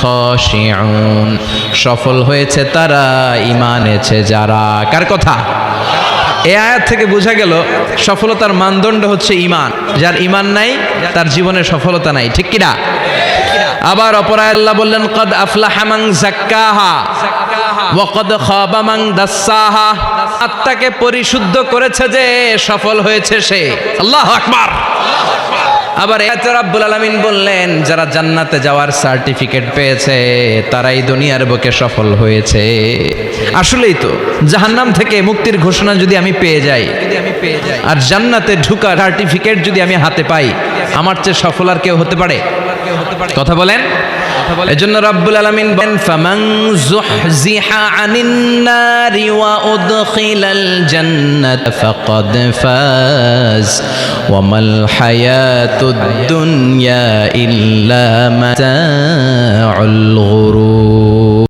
খাশিউন, সফল হয়েছে তারা, ঈমান এনেছে যারা। কার কথা? এই আয়াত থেকে বোঝা গেল সফলতার মানদণ্ড হচ্ছে ঈমান। যার ঈমান নাই তার জীবনে সফলতা নাই, ঠিক কিনা? আবার অপর আয়াতে আল্লাহ বললেন কদ আফলাহা মান যাক্কাহা ওয়া কদ খাবা মান দাসসাহা, আত্মাকে পরিশুদ্ধ করেছে যে সফল হয়েছে সে। আল্লাহু আকবার। আবার এতে রাব্বুল আলামিন বললেন যারা জান্নাতে যাওয়ার সার্টিফিকেট পেয়েছে তারাই দুনিয়ার বুকে সফল হয়েছে। আসলেই তো, জাহান্নাম থেকে মুক্তির ঘোষণা যদি আমি পেয়ে যাই আর জান্নাতে ঢোকার সার্টিফিকেট যদি আমি হাতে পাই, আমার চেয়ে সফল আর কেউ হতে পারে? কথা বলেন। এজন্য রাব্বুল আলামিন বলেন ফামান যুহজিহা আনিন নারি ওয়া উদখিলাল জান্নাত ফাকাদ ফাজ ওয়া মাল হায়াতুদ দুনিয়া ইল্লা মাতাউল গুরুর।